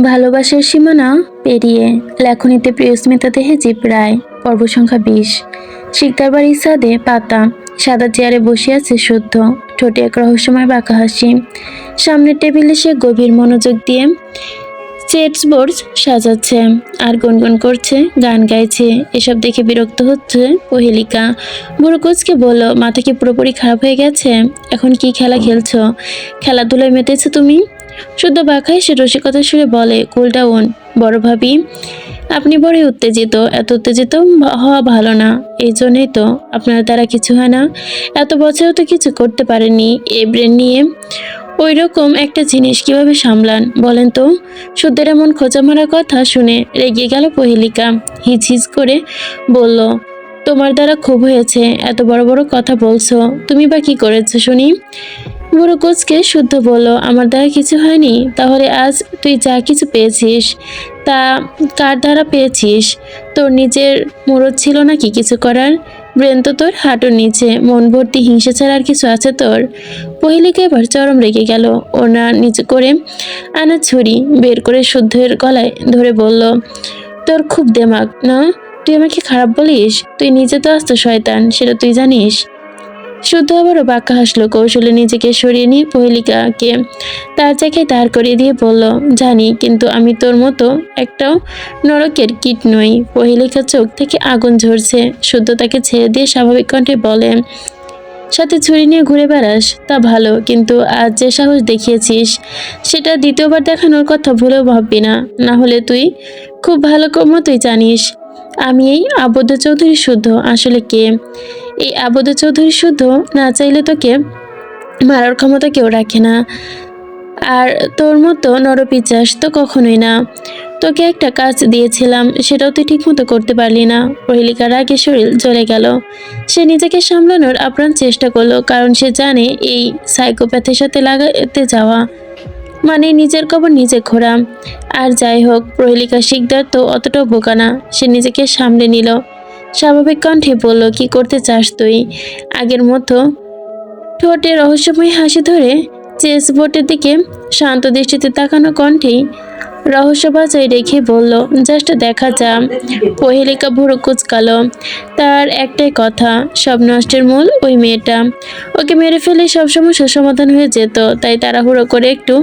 ভালোবাসার সীমানা পেরিয়ে লেখনীতে প্রিয়স্মিতা দেহে জীব রায়, পর্ব সংখ্যা 20। শিকদার বাড়ির ছাদে পাতা সাদা চেয়ারে বসে আছে শুদ্ধ, ঠোঁটে এক রহস্যময় বাঁকা হাসি। সামনের টেবিলে সে গভীর মনোযোগ দিয়ে চেটসবোর্ড সাজাচ্ছে আর গুনগুন করছে, গান গাইছে। এসব দেখে বিরক্ত হচ্ছে পহেলিকা। বুড়ো কোচকে বলল, মাথা কি পুরোপুরি খারাপ হয়ে গেছে? এখন কি খেলা খেলছো? খেলাধুলায় মেতেছো তুমি? শুদ্ধ বাঁকায় সে রসিকতা সুরে বলে, কুল ডাউন বড় ভাবি, আপনি বড়ই উত্তেজিত। এত উত্তেজিত হওয়া ভালো না। এই জন্যই তো আপনার দ্বারা কিছু হয় না। এত বছরেও তো কিছু করতে পারেননি এই ব্রেন নিয়ে। ওই রকম একটা জিনিস কিভাবে সামলান বলেন তো? শুদ্ধের এমন খোঁচা মারা কথা শুনে রেগে গেল পহেলিকা। হিচ হিচ করে বলল, তোমার দ্বারা খুব হয়েছে, এত বড় বড় কথা বলছো। তুমি বা কি করেছো শুনি? বুড়ো কোচকে শুদ্ধ বলল, আমার দ্বারা কিছু হয়নি? তাহলে আজ তুই যা কিছু পেয়েছিস তা কার দ্বারা পেয়েছিস? তোর নিজের মুরদ ছিল নাকি কিছু করার? ব্রেন তো তোর হাঁটুর নিচে, মন ভর্তি হিংসা ছাড়া আর কিছু আছে তোর? পহেলিকা এবার চরম রেগে গেল। ওনা নিচু করে আনা ছুরি বের করে শুদ্ধের গলায় ধরে বলল, তোর খুব দেমাগ না? তুই আমাকে খারাপ বলিস? তুই নিজে তো আস্ত শয়তান, সেটা তুই জানিস? শুদ্ধ আবারও বাঁকা হাসলো, কৌশলে নিজেকে সরিয়ে নিয়ে পহেলিকাকে তার জায়গায় দাঁড় করিয়ে দিয়ে বলল, জানি, কিন্তু আমি তোর মতো একটাও নরকের কীট নই। পহেলিকা চোখ থেকে আগুন ঝরছে। শুদ্ধ তাকে ছেড়ে দিয়ে স্বাভাবিক কণ্ঠে বলে, সাথে ছুরি নিয়ে ঘুরে বেড়াস তা ভালো, কিন্তু আজ যে সাহস দেখিয়েছিস সেটা দ্বিতীয়বার দেখানোর কথা ভুলেও ভাববি না। না হলে তুই খুব ভালো মতোই জানিস আমি এই আবদ্ধ চৌধুরী শুদ্ধ আসলে কে। এই আবদ্ধ চৌধুরী শুদ্ধ না চাইলে তোকে মারার ক্ষমতা কেউ রাখে না। আর তোর মতো নরপিচাস তো কখনোই না। তোকে একটা কাজ দিয়েছিলাম, সেটাও তুই ঠিকমতো করতে পারলি না। পহেলিকার রাগে শরীর জ্বলে গেল। সে নিজেকে সামলানোর আপ্রাণ চেষ্টা করলো, কারণ সে জানে এই সাইকোপ্যাথের সাথে লাগাতে যাওয়া মানে নিজের কবর নিজে ঘোরা। আর যাই হোক, প্রহেলিকা শিকদার তো অতটাও বোকা না। সে নিজেকে সামলে নিল, স্বাভাবিক কণ্ঠে বলল, কি করতে চাস তুই? আগের মতো ঠোঁটে রহস্যময় হাসি ধরে চেস বোর্ডের দিকে শান্ত দৃষ্টিতে তাকানো কণ্ঠেই রহস্য বাজায় রেখে বলল, জাস্ট দেখা যা। পহেলিকা ভুরু কুচকালো। তার একটাই কথা, সব নষ্টের মূল ওই মেয়েটা। ওকে মেরে ফেলে সব সমস্যার সমাধান হয়ে যেত। তাই তাড়াহুড়ো করে একটু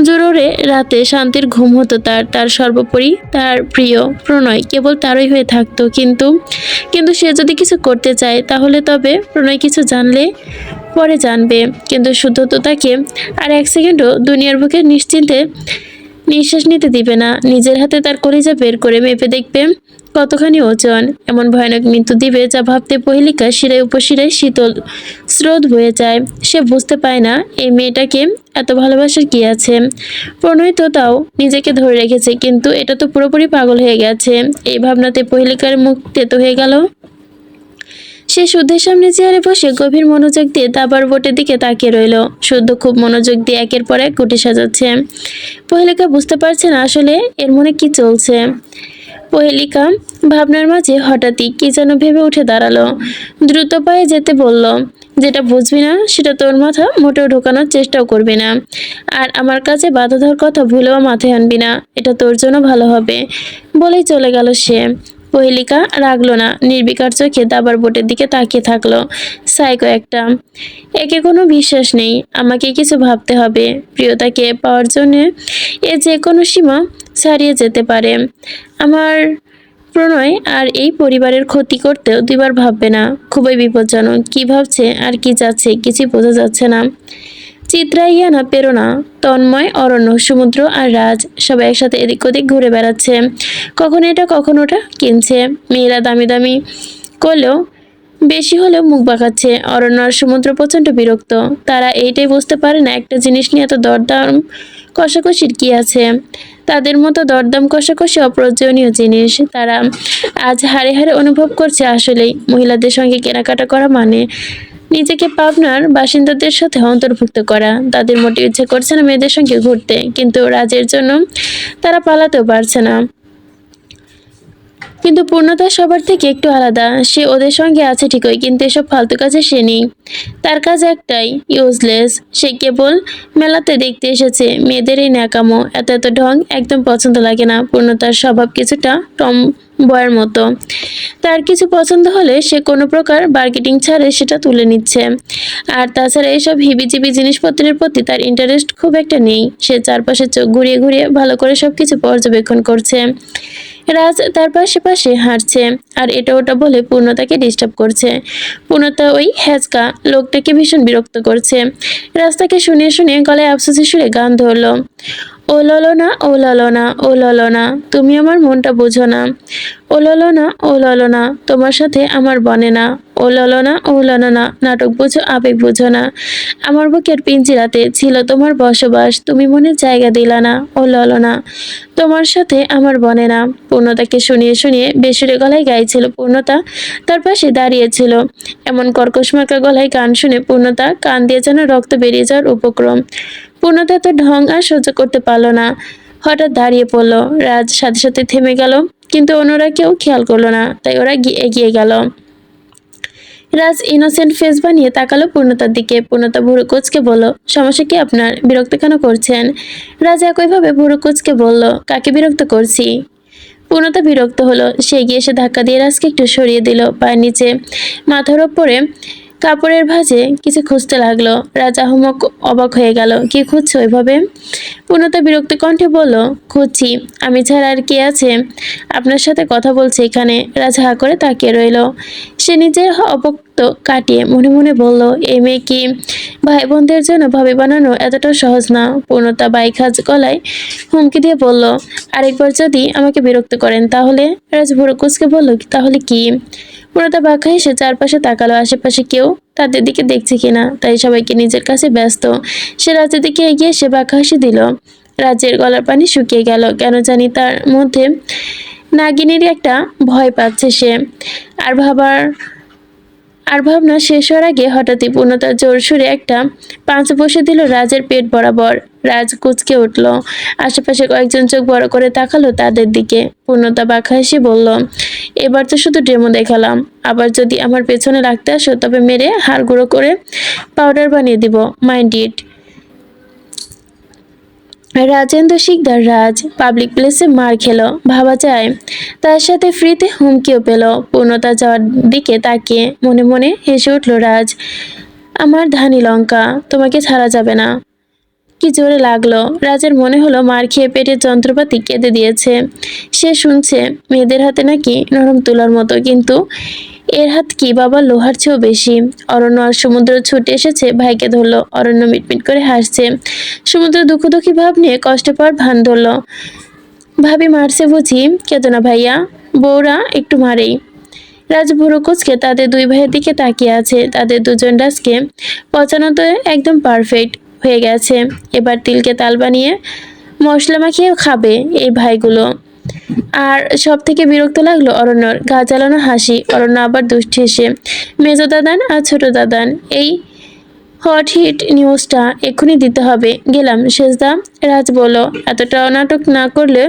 জোরে রাতে শান্তির ঘুম হতো তার। তার সর্বোপরি তার প্রিয় প্রণয় কেবল তারই হয়ে থাকতো। কিন্তু কিন্তু সে যদি কিছু করতে চায় তাহলে তবে প্রণয় কিছু জানলে পরে জানবে। কিন্তু শুদ্ধ তো তাকে আর এক সেকেন্ডও দুনিয়ার বুকে নিশ্চিন্তে নিঃশ্বাস নিতে দিবে না। নিজের হাতে তার কলিজা বের করে মেপে দেখবে কতখানি ওজন। এমন ভয়ানক মৃত্যু দিবে যা ভাবতে পহেলিকা শিরায় উপশিরায় শীতল স্রোত বয়ে যায়। সে বুঝতে পায় না এই মেয়েটাকে এত ভালোবাসার কি আছে। প্রণয় তো তাও নিজেকে ধরে রেখেছে, কিন্তু এটা তো পুরোপুরি পাগল হয়ে গেছে। এই ভাবনাতে পহেলিকার মুখ তেতো হয়ে গেল। সে শুদ্ধের সামনে চেয়ারে বসে গভীর মনোযোগ দিয়ে দাবার বোটের দিকে তাকিয়ে রইল। শুদ্ধ খুব মনোযোগ দিয়ে একের পর এক গুটি সাজাচ্ছে। পহেলিকা বুঝতে পারছে না আসলে এর মনে কি চলছে। পহেলিকা ভাবনার মাঝে হঠাৎই কি যেন ভেবে উঠে দাঁড়ালো। দ্রুত পায়ে যেতে বলল, যেটা বুঝবি না সেটা তোর মাথা মোটেও ঢোকানোর চেষ্টাও করবি না। আর আমার কাছে বাধা দেওয়ার কথা ভুলেও মাথায় আনবি না, এটা তোর জন্য ভালো হবে। বলেই চলে গেল সে। পহেলিকা রাগলো না, নির্বিকার চোখে দাবার বোটের দিকে তাকিয়ে থাকলো। সাইকো একটা, একে কোনো বিশ্বাস নেই। আমাকে কিছু ভাবতে হবে। প্রিয়তাকে পাওয়ার জন্য এ যে কোনো সীমা ছাড়িয়ে যেতে পারে। আমার প্রণয় আর এই পরিবারের ক্ষতি করতেও দুইবার ভাববে না। খুবই বিপজ্জনক। কি ভাবছে আর কি যাচ্ছে কিছুই বোঝা যাচ্ছে না। চিত্রা, ইয়ানা, প্রেরণা, তন্ময়, অরণ্য, সমুদ্র আর রাজ সবাই একসাথে এদিক ওদিক ঘুরে বেড়াচ্ছে। কখনো এটা কখনো ওটা কিনছে। মেয়েরা দামি দামি করলেও বেশি হলেও মুখ বাঁকাচ্ছে। অরণ্য আর সমুদ্র প্রচণ্ড বিরক্ত। তারা এইটাই বুঝতে পারে না একটা জিনিস নিয়ে এত দরদাম কষাকষির কি আছে। তাদের মতো দরদাম কষাকষি অপ্রয়োজনীয় জিনিস। তারা আজ হাড়ে হাড়ে অনুভব করছে আসলেই মহিলাদের সঙ্গে কেনাকাটা করা মানে নিজেকে পাবনার বাসিন্দাদের সাথে অন্তর্ভুক্ত করা। তাদের মোটেও ইচ্ছে করছে না মেয়েদের সঙ্গে ঘুরতে, কিন্তু রাজের জন্য তারা পালাতেও পারছে না। কিন্তু পূর্ণতা সবার থেকে একটু আলাদা। সে ওদের সঙ্গে আছে ঠিকই, কিন্তু এসব ফালতু কাজে সে নেই। তার কাজ একটাই, ইউজলেস। সে কেবল মেলাতে দেখতে এসেছে। মেয়েদের এই ন্যাকামো, এত এত ঢং একদম পছন্দ লাগে না। পূর্ণতার স্বভাব কিছুটা টম বয়ের মতো। তার কিছু পছন্দ হলে সে কোনো প্রকার মার্কেটিং ছাড়ে সেটা তুলে নিচ্ছে। আর তাছাড়া এইসব হিবিজিবি জিনিসপত্রের প্রতি তার ইন্টারেস্ট খুব একটা নেই। সে চারপাশে চোখ ঘুরিয়ে ঘুরিয়ে ভালো করে সবকিছু পর্যবেক্ষণ করছে। রাজ তার পাশে পাশে হাঁটছে আর এটা ওটা বলে পূর্ণতাকে ডিস্টার্ব করছে। পূর্ণতা ওই হ্যাচকা লোকটাকে ভীষণ বিরক্ত করছে। রাস্তাকে শুনিয়ে শুনিয়ে গলায় আফসোসের সুরে গান ধরলো, ও ললনা, ও ললনা, ও ললনা, তুমি আমার মনটা বুঝো না। ও ললনা, ও ললনা, তোমার সাথে আমার বনে না। ও ললনা, ও ললনা, নাটক বুঝো আবেগ বুঝো না। আমার বুকের পিঞ্জিরাতে ছিল তোমার বসবাস, তুমি মনে জায়গা দিলা না। ও ললনা, তোমার সাথে আমার বনে না। পূর্ণতাকে শুনিয়ে শুনিয়ে বেসুরে গলায় গাইছিল। পূর্ণতা তার পাশে দাঁড়িয়েছিল। এমন কর্কশ মার্কা গলায় গান শুনে পূর্ণতা কান দিয়ে যেন রক্ত বেরিয়ে যাওয়ার উপক্রম। পূর্ণতা তো ঢং আর সহ্য করতে পারল না, হঠাৎ দাঁড়িয়ে পড়ল। রাজ সাথে সাথে থেমে গেল, কিন্তু অন্যরা কেউ খেয়াল করলো না, তাই ওরা এগিয়ে গেল। রাজ ইনোসেন্ট ফেস বানিয়ে তাকালো পূর্ণতার দিকে। পূর্ণতা ভুরু কুঁচকে বলল, সমস্যা কি আপনার? বিরক্ত কেন করছেন? রাজ একইভাবে ভুরু কুঁচকে বলল, কাকে বিরক্ত করছি? পূর্ণতা বিরক্ত হলো। সে এগিয়ে এসে ধাক্কা দিয়ে রাজকে একটু সরিয়ে দিল। পায়ের নিচে মাথার ওপরে কাপড়ের ভাঁজে কিছু খুঁজতে লাগলো। রাজ আহমক অবাক হয়ে গেল। কি খুঁজছো ওইভাবে? পূর্ণতা বিরক্ত কণ্ঠে বলল, খুঁজছি, আমি ছাড়া আর কে আছে? আপনার সাথে কথা বলছে এখানে। রাজ হা করে তাকিয়ে রইল। সে নিজের অবক্ত কাটিয়ে মনে মনে বলল, এই মেয়ে কি ভাই বোনদের জন্য ভাবি বানানো এতটা সহজ না। পূর্ণতা বাইখাজ গলায় হুমকি দিয়ে বলল, আরেকবার যদি আমাকে বিরক্ত করেন তাহলে? রাজ ভুরু কুঁচকে বলল, তাহলে কি? পূর্ণতা বাঁকা হেসে চারপাশে তাকালো, আশেপাশে কেউ তাদের দিকে দেখছে কিনা, তাই সবাইকে নিজের কাছে ব্যস্ত। সে রাজের দিকে এগিয়ে এসে বাঁকা হাসি দিল। রাজের গলার পানি শুকিয়ে গেল। কেন জানি তার মধ্যে নাগিনীর একটা ভয় পাচ্ছে সে। আর ভাবার আর ভাবনা শেষ হওয়ার আগে হঠাৎই পূর্ণতা জোর সুরে একটা পাঁচ বসে দিল রাজের পেট বরাবর। রাজ কুঁচকে উঠল। আশেপাশে কয়েকজন চোখ বড় করে তাকালো তাদের দিকে। পূর্ণতা বাঁকা হেসে বলল, এবার তো শুধু ডেমো দেখালাম, আবার যদি আমার পেছনে লাগতে আসো তবে মেরে হাড় গুঁড়ো করে পাউডার বানিয়ে দিব, mind it. Rajendra Sikdar Raj public প্লেসে মার খেলো, ভাবা যায়? তার সাথে ফ্রিতে হুমকিও পেল। পূর্ণতা যাওয়ার দিকে তাকিয়ে মনে মনে হেসে উঠল রাজ, আমার ধানি লঙ্কা, তোমাকে ছাড়া যাবে না। কি জোরে লাগলো। রাজের মনে হলো মার খেয়ে পেটের যন্ত্রপাতি কেঁদে দিয়েছে। সে শুনছে মেয়েদের হাতে নাকি নরম তুলার মতো, কিন্তু এর হাত কি বাবা লোহার চেয়েও বেশি। অরণ্য আর সমুদ্র ছুটে এসেছে, ভাইকে ধরলো। অরণ্য মিটমিট করে হাসছে। সমুদ্র দুঃখ দুঃখী ভাব নিয়ে কষ্ট পাওয়ার ভান ধরলো। ভাবি মারছে বুঝি? কেঁদো না ভাইয়া, বউরা একটু মারেই। রাজ ভুরু কুঁচকে তাদের দুই ভাইয়ের দিকে তাকিয়ে আছে। তাদের দুজন রাজকে পচানোতে একদম পারফেক্ট হয়ে গেছে। এবার তিলকে তাল বানিয়ে মশলা মাখিয়ে খাবে এই ভাইগুলো। আর সব থেকে বিরক্ত লাগলো অরণ্যর গা জ্বালানো হাসি। অরণ্য আবার দুষ্টি হেসে, মেজো দাদান আর ছোট দাদান, এই হট হিট নিউজটা এক্ষুনি দিতে হবে, গেলাম শেষদা। রাজ বলল, এতটা নাটক না করলে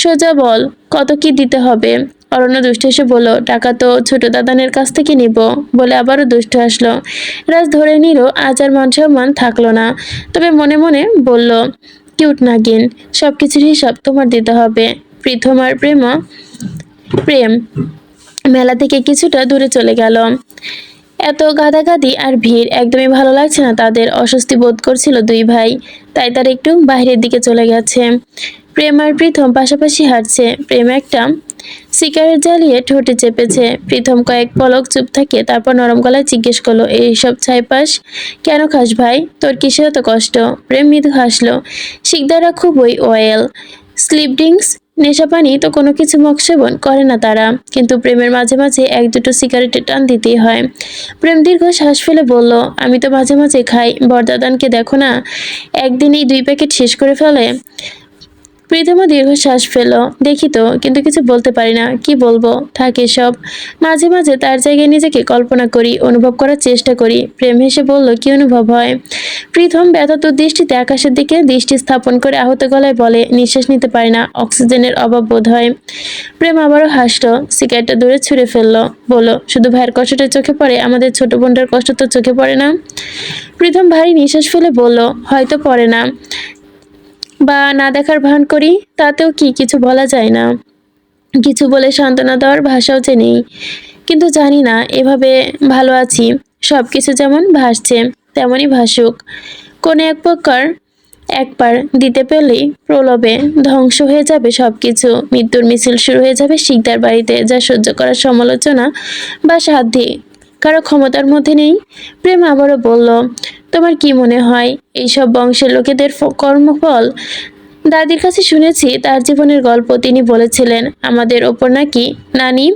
সোজা বল, কত কি দিতে হবে? অরণ্য দুষ্ট এসে বলল, টাকা তো ছোট দাদানের কাছ থেকে নিব, বলে আবারও দুষ্ট আসলো। রাজ ধরে নিল আজ আর মান সম্মান থাকলো না, তবে মনে মনে বলল, কিউট নাগিন, সবকিছুর হিসাব তোমার দিতে হবে। প্রীতম আর প্রেম মেলা থেকে কিছুটা দূরে চলে গেল। এত গাদাগাদি আর ভিড় একদমই ভালো লাগছে না তাদের। অস্বস্তি বোধ করছিল দুই ভাই, তাই তার একটু বাইরের দিকে চলে গেছে। প্রেম আর প্রীতম পাশাপাশি হাঁটছে। প্রেম একটা সিগারেট জ্বালিয়ে ঠোঁটে চেপেছে। প্রীতম কয়েক পলক চুপ থাকে, তারপর নরম গলায় জিজ্ঞেস করলো, এইসব ছাইপাস কেন খাস ভাই? তোর কিসের এত কষ্ট? প্রেম মৃদু হাসলো। শিকদাররা খুবই ওয়েল, স্লিপ ড্রিঙ্কস, নেশা পানি তো কোনো কিছু মগ সেবন করে না তারা, কিন্তু প্রেমের মাঝে মাঝে এক দুটো সিগারেটের টান দিতেই হয়। প্রেম দীর্ঘ শ্বাস ফেলে বলল, আমি তো মাঝে মাঝে খাই, বরদাদানকে দেখো না, একদিনেই 2 প্যাকেট শেষ করে ফেলে। প্রীতমও দীর্ঘশ্বাস ফেলল। দেখি তো, কিন্তু কিছু বলতে পারি না, কি বলবো। থাকে সব। মাঝে মাঝে তার জায়গায় নিজেকে কল্পনা করি, অনুভব করার চেষ্টা করি। প্রেম হেসে বলল, কি অনুভব হয়? প্রীতম ব্যথাতুর দৃষ্টিতে আকাশের দিকে দৃষ্টি স্থাপন করে আহত গলায় বলে, নিঃশ্বাস নিতে পারি না, অক্সিজেনের অভাব বোধ হয়। প্রেম আবারও হাসলো, সিগারেটটা দূরে ছুঁড়ে ফেললো। বলল, শুধু ভাইয়ের কষ্টটা চোখে পড়ে, আমাদের ছোট বোনটার কষ্ট তো চোখে পড়ে না? প্রীতম ভারী নিঃশ্বাস ফেলে বলল, হয়তো পড়ে না, বা না দেখার ভান করি, তাতেও কি কিছু বলা যায় না। কিছু বলে সান্ত্বনা দেওয়ার ভাষাও যে নেই। কিন্তু জানি না, এভাবে ভালো আছি। সবকিছু যেমন ভাসছে তেমনই ভাসুক। কোন এক প্রকার একবার দিতে পেলেই প্রলোভে ধ্বংস হয়ে যাবে সবকিছু। মৃত্যুর মিছিল শুরু হয়ে যাবে শিকদার বাড়িতে, যা সহ্য করার সমালোচনা বা সাধ্যি কারো ক্ষমতার মধ্যে নেই। প্রেম আবারও বলল, তোমার কি মনে হয় এইসব বংশের লোকেদের কর্মফল? দাদির কাছে শুনেছি তার জীবনের গল্প। তিনি বলেছিলেন আমাদের ওপর নাকি নানি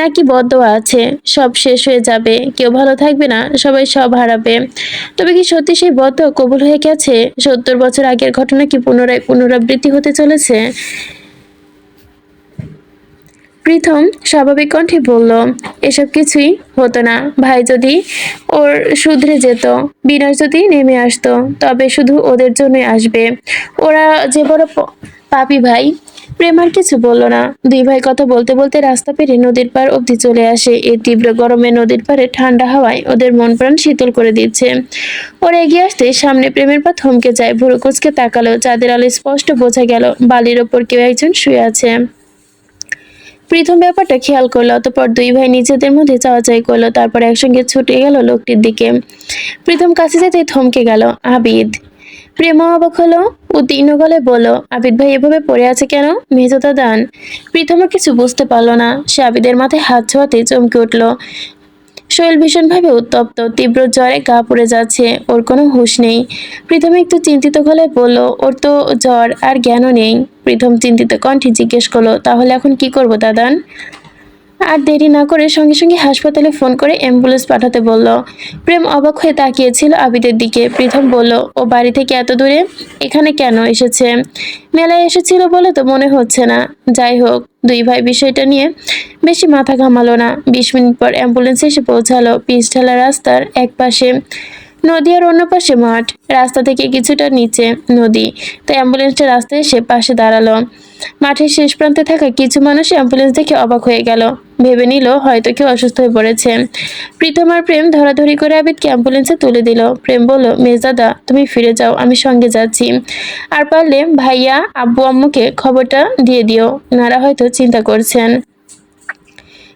নাকি বদদোয়া আছে, সব শেষ হয়ে যাবে, কেউ ভালো থাকবে না, সবাই সব হারাবে। তবে কি সত্যি সেই বদদোয়া কবুল হয়ে গেছে? 70 বছর আগের ঘটনা কি পুনরায় পুনরাবৃত্তি হতে চলেছে? প্রীতম স্বাভাবিক কণ্ঠে বলল, এসব কিছুই হতো না। ভাই যদি ওর শুধরে যেত, বিনাশ যদি নেমে আসতো, তবে শুধু ওদের জন্যই আসবে। ওরা যে বড় পাপী ভাই। প্রেম আর কিছু বলল না। দুই ভাই কথা বলতে বলতে রাস্তা পেরিয়ে নদীর পাড় অবধি চলে আসে। এই তীব্র গরমে নদীর পাড়ে ঠান্ডা হাওয়ায় ওদের মন প্রাণ শীতল করে দিচ্ছে। ওরা এগিয়ে আসতে সামনে প্রেমের পা থমকে যায়। ভুরু কুচকে তাকালো। চাঁদের আলো স্পষ্ট বোঝা গেল বালির ওপর কেউ একজন শুয়ে আছে। প্রীতম ব্যাপারটা খেয়াল করলো, অতঃপর দুই ভাই নিজেদের মধ্যে চাওয়াচাই করলো, তারপর একসঙ্গে ছুটে গেল লোকটির দিকে। প্রীতম কাছে যেতে থমকে গেল। আবিদ। প্রেম অবাক হলো, উদ্বিগ্ন গলায় বলল, আবিদ ভাই এভাবে পড়ে আছে কেন? মেজদা দান। প্রীতম আর কিছু বুঝতে পারলো না। সে আবিদের মাথায় হাত ছোঁয়াতে চমকে উঠল। শরীর ভীষণভাবে উত্তপ্ত, তীব্র জ্বরে গা পুড়ে যাচ্ছে, ওর কোনো হুঁশ নেই। প্রীতম একটু চিন্তিত গলায় বলল, ওর তো জ্বর আর জ্ঞানও নেই। প্রীতম চিন্তিত কণ্ঠে জিজ্ঞেস করলো, তাহলে এখন কি করবো দাদান? আর দেরি না করে সঙ্গে সঙ্গে হাসপাতালে ফোন করে অ্যাম্বুলেন্স পাঠাতে বলল। প্রেম অবাক হয়ে তাকিয়েছিল আবিদের দিকে। প্রীতম বলল, ও বাড়ি থেকে এত দূরে এখানে কেন এসেছে? মেলায় এসেছিল বলে তো মনে হচ্ছে না। যাই হোক, দুই ভাই বিষয়টা নিয়ে বেশি মাথা ঘামালো না। 20 মিনিট পর অ্যাম্বুলেন্স এসে পৌঁছালো। পিচ ঢালা রাস্তার এক পাশে নদী আর অন্য পাশে মাঠ। রাস্তা থেকে কিছুটা নিচে নদী, তাই অ্যাম্বুলেন্সটা রাস্তায় এসে পাশে দাঁড়ালো। মাঠের শেষ প্রান্তে থাকা কিছু মানুষ অ্যাম্বুলেন্স দেখে অবাক হয়ে গেল। ভেবে নিল হয়তো কেউ অসুস্থ হয়ে পড়েছে। প্রীতম আর প্রেম ধরাধরি করে আবিদকে অ্যাম্বুলেন্সে তুলে দিল। প্রেম বলল, মেজদাদা তুমি ফিরে যাও, আমি সঙ্গে যাচ্ছি। আর পারলে ভাইয়া আব্বু আম্মুকে খবরটা দিয়ে দিও, ওনারা হয়তো চিন্তা করছেন।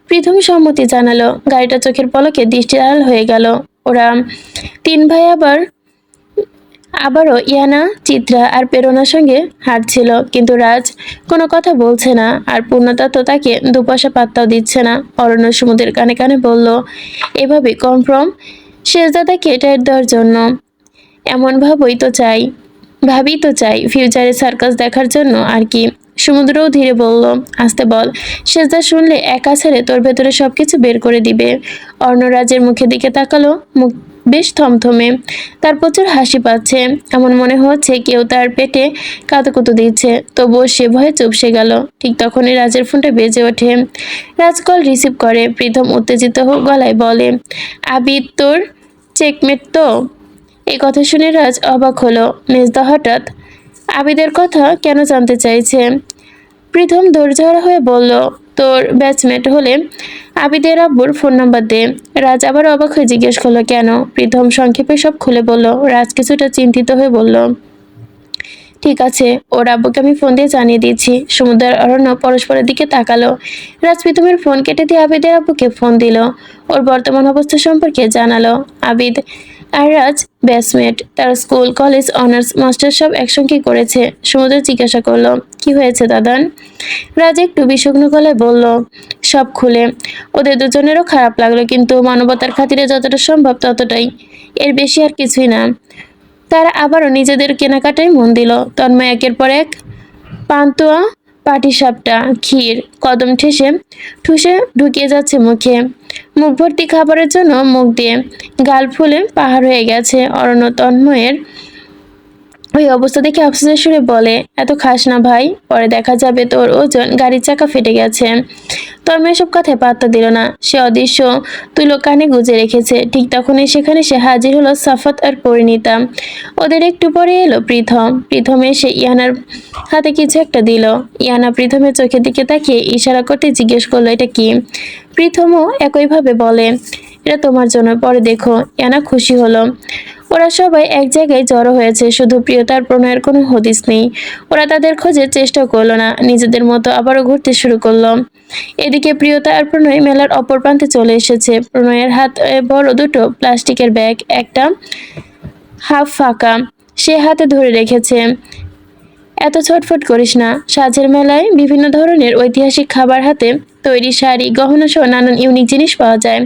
প্রীতম সম্মতি জানালো। গাড়িটা চোখের পলকে দৃষ্টিআড়াল হয়ে গেল। ওরা তিন ভাই আবারও ইয়ানা, চিত্রা আর প্রেরণার সঙ্গে হাঁটছিল, কিন্তু রাজ কোনো কথা বলছে না। আর পূর্ণতা তো তাকে দুপয়সা পাত্তাও দিচ্ছে না। অরণ্য সমুদ্রের কানে কানে বলল, এভাবে কনফার্ম শেষদাদাকে টাইট দেওয়ার জন্য। এমন ভাবি তো চাই ফিউচারে সার্কাস দেখার জন্য আর কি। সমুদ্রও ধীরে বলল, আসতে বল, শেষদা শুনলে একা ছেড়ে তোর ভেতরে সবকিছু বের করে দিবে। অর্ণরাজের মুখের দিকে তাকালো, মুখ বেশ থমথমে, তার প্রচুর হাসি পাচ্ছে, এমন মনে হচ্ছে কেউ তার পেটে কাতুকুতু দিচ্ছে। তবুও সে ভয়ে চুপসে গেল। ঠিক তখনই রাজের ফোনটা বেজে ওঠে। রাজ কল রিসিভ করে। প্রীতম উত্তেজিত গলায় বলে, আবিদ তোর চেকমেট তো? এই কথা শুনে রাজ অবাক হলো। মেজদা হঠাৎ আবিদের কথা কেন জানতে চাইছে? প্রীতম ধৈর্যহারা হয়ে বলল, তোর ব্যাচমেট হলে আবিদের আব্বুর ফোন নাম্বার দে। রাজ আবার অবাক হয়ে জিজ্ঞেস করলো, কেন? প্রীতম সংক্ষেপে সব খুলে বলল। রাজ কিছুটা চিন্তিত হয়ে বলল, ঠিক আছে, ওর আব্বুকে আমি ফোন দিয়ে জানিয়ে দিচ্ছি। সমুদ্র অরণ্য পরস্পরের দিকে তাকালো। রাজ প্রীতমের ফোন কেটে দিয়ে আবিদের আব্বুকে ফোন দিল। ওর বর্তমান অবস্থা সম্পর্কে জানালো। আবিদ আর রাজ ব্যাচমেট, তার স্কুল কলেজ অনার্স মাস্টার সব একসঙ্গে করেছে। সমুদ্র জিজ্ঞাসা করলো, কি হয়েছে দাদান? রাজ একটু বিষগ্ন গলায় বলল, সব খুলে। ওদের দুজনেরও খারাপ লাগলো, কিন্তু মানবতার খাতিরে যতটা সম্ভব ততটাই, এর বেশি আর কিছুই না। তারা আবারও নিজেদের কেনাকাটায় মন দিল। তন্ময় একের পর এক পান্তুয়া, পাটিসাপটা, ক্ষীর কদম ঠুসে ঢুকিয়ে যাচ্ছে মুখে। মুখ ভর্তি খাবারের জন্য মুখ দিয়ে গাল ফুলে পাহাড় হয়ে গেছে। অরণ্য তন্ময়ের ওই অবস্থা দেখে আফসোসের সুরে বলে, এত খাস না ভাই, পরে দেখা যাবে তোর ওজন গাড়ির চাকা ফেটে গেছে। তন্ময় এসব কথায় পাত্তা দিল না। সে অদৃশ্য তুলো কানে গুজে রেখেছে। ঠিক তখনই সেখানে সে হাজির হলো সাফাত আর পরিণীতা। ওদের একটু পরে এলো প্রীথম এসে ইয়ানার হাতে কিছু একটা দিল। ইয়ানা প্রীথমের চোখের দিকে তাকিয়ে ইশারা করতে জিজ্ঞেস করলো, এটা কি? প্রীথমও একইভাবে বলে, এটা তোমার জন্য, পরে দেখো। ইয়ানা খুশি হলো। ওরা সবাই এক জায়গায় জড়ো হয়েছে, শুধু প্রিয়তার প্রণয়ের কোনো হদিস নেই। ওরা তাদের খোঁজের চেষ্টা করলো না, নিজেদের মতো আবারও ঘুরতে শুরু করলো। এদিকে প্রিয়তা আর প্রণয় মেলার অপর প্রান্তে চলে এসেছে। প্রণয়ের হাত বড় দুটো প্লাস্টিকের ব্যাগ, একটা হাফ ফাঁকা, সে হাতে ধরে রেখেছে। এত ছটফট করিস না, সাজের মেলায় বিভিন্ন ধরনের ঐতিহাসিক খাবার, হাতে তৈরি শাড়ি, গহনা সহ নানান ইউনিক জিনিস পাওয়া যায়।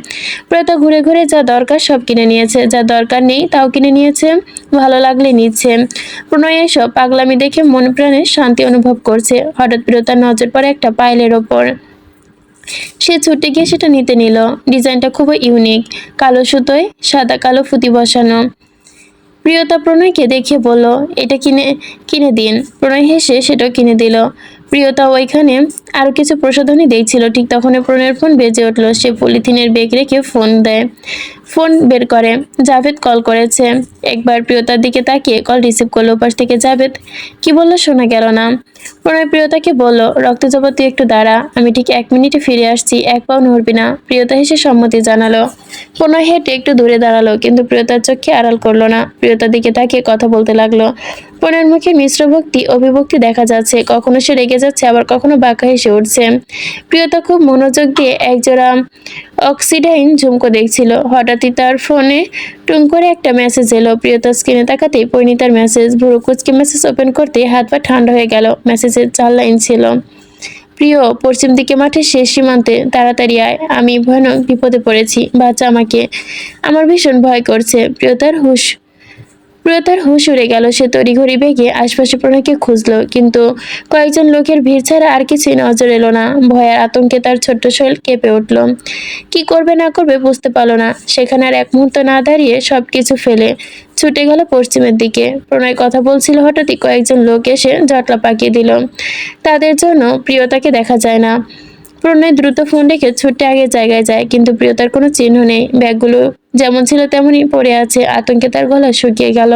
প্রিয়তা ঘুরে ঘুরে যা দরকার সব কিনে নিয়েছে, যা দরকার নেই তাও কিনে নিয়েছে, ভালো লাগলে নিচ্ছে। প্রণয় এসব পাগলামি দেখে মন প্রাণে শান্তি অনুভব করছে। হঠাৎ প্রিয়তার নজর পড়ে একটা পাইলের ওপর। সে ছুটে গিয়ে সেটা নিতে নিল। ডিজাইনটা খুবই ইউনিক, কালো সুতোয় সাদা কালো ফুটি বসানো। প্রিয়তা প্রণয়কে দেখে বলল, এটা কিনে কিনে দিন। প্রণয় হেসে সেটাও কিনে দিল। প্রিয়তা ওইখানে আরো কিছু প্রসাধনী দিয়েছিল। ঠিক তখনই প্রণয়ের ফোন বেজে উঠলো। সে পলিথিনের ব্যাগ রেখে ফোন বের করে। জাভেদ কল করেছে। একবার প্রিয়তার দিকে তাকিয়ে কল রিসিভ করলো। ওপাশ থেকে জাভেদ কি বললো শোনা গেল না। প্রণয় প্রিয়তাকে বলল, রক্ত জবা তুই একটু দাঁড়া, আমি ঠিক 1 মিনিটে ফিরে আসছি, এক পাও নড়বি না। প্রিয়তা হেসে সম্মতি জানালো। প্রণয় হেঁটে একটু দূরে দাঁড়ালো, কিন্তু প্রিয়তার চোখে আড়াল করলো না। প্রিয়তার দিকে তাকিয়ে কথা বলতে লাগলো। প্রণয়ের মুখে মিশ্র ভক্তি অভিভক্তি দেখা যাচ্ছে, কখনো সে রেগে যাচ্ছে, আবার কখনো বাঁকা হেসে উঠছে। প্রিয়তা খুব মনোযোগ দিয়ে একজোড়া অক্সিডাইন ঝুমকো দেখছিল। হঠাৎই তার ফোনে টুং করে একটা মেসেজ এলো। প্রিয়তার স্ক্রিনে তাকাতেই পরিণীতার মেসেজ। ভুরু কুচকে মেসেজ ওপেন করতে হাত পা ঠান্ডা হয়ে গেল। মেসেজের 4 লাইন ছিল, প্রিয়, পশ্চিম দিকে মাঠের শেষ সীমান্তে, তাড়াতাড়ি আয়, আমি ভয়ানক বিপদে পড়েছি, বাঁচা আমাকে, আমার ভীষণ ভয় করছে। প্রিয়তার হুঁশ উড়ে গেল। সে তড়িঘড়ি বেগে আশপাশে প্রণয়কে খুঁজলো, কিন্তু কয়েকজন লোকের ভিড় ছাড়া আর কিছুই নজর এলো না। ভয়ের আতঙ্কে তার ছোট্ট শরীর কেঁপে উঠল। কি করবে না করবে বুঝতে পারলো না। সেখানে আর এক মুহূর্ত না দাঁড়িয়ে সবকিছু ফেলে ছুটে গেল পশ্চিমের দিকে। প্রণয় কথা বলছিল, হঠাৎই কয়েকজন লোক এসে জটলা পাকিয়ে দিল। তাদের জন্য প্রিয়তাকে দেখা যায় না। প্রণয় দ্রুত ফোন রেখে ছুটে আগের জায়গায় যায়, কিন্তু প্রিয়তার কোনো চিহ্ন নেই। ব্যাগগুলো যেমন ছিল তেমনই পড়ে আছে। আতঙ্কে তার গলা শুকিয়ে গেল।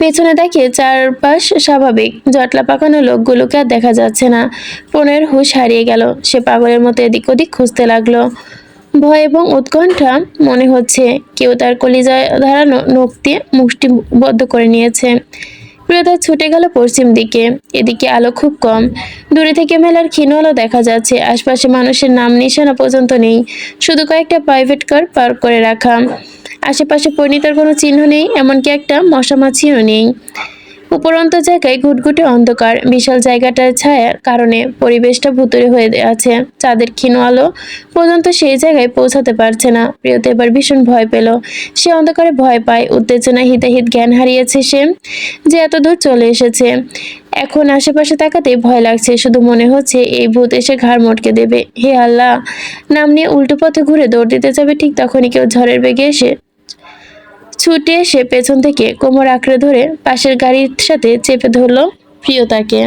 পেছনে দেখে চারপাশ স্বাভাবিক, জটলা পাকানো লোকগুলোকে আর দেখা যাচ্ছে না। প্রণয়ের হুঁশ হারিয়ে গেল। সে পাগলের মতো এদিক ওদিক খুঁজতে লাগলো। ভয় এবং উৎকণ্ঠা মনে হচ্ছে কেউ তার কলিজায় ধারানো নখ দিয়ে মুষ্টিবদ্ধ করে নিয়েছে। প্রিয়তা ছুটে গেল পশ্চিম দিকে। এদিকে আলো খুব কম। দূরে থেকে মেলার ক্ষীণ আলো দেখা যাচ্ছে। আশপাশে মানুষের নাম নিশানা পর্যন্ত নেই, শুধু কয়েকটা প্রাইভেট কার পার্ক করে রাখা। আশেপাশে পরিণীতার কোনো চিহ্ন নেই, এমনকি একটা মশা মাছিও নেই। উপরন্ত জায়গায় ঘুটঘুটে অন্ধকার। বিশাল জায়গাটার ছায়ার কারণে পরিবেশটা ভুতুড়ে হয়ে আছে। চাঁদের ক্ষীণ আলো পর্যন্ত সেই জায়গায় পৌঁছাতে পারছে না। প্রিয়তা এবার ভীষণ ভয় পেল। সে অন্ধকারে ভয় পায়, উত্তেজনা হিতাহিত জ্ঞান হারিয়েছে সে, যে এত দূর চলে এসেছে। এখন আশেপাশে তাকাতেই ভয় লাগছে, শুধু মনে হচ্ছে এই ভূত এসে ঘাড় মটকে দেবে। হে আল্লাহ, নাম নিয়ে উল্টো পথে ঘুরে দৌড় দিতে যাবে, ঠিক তখনই কেউ ঝড়ের বেগে ছুটে এসে পেছন থেকে কোমর আঁকড়ে ধরে পাশের গাড়ির সাথে চেপে ধরলো প্রিয়তাকে।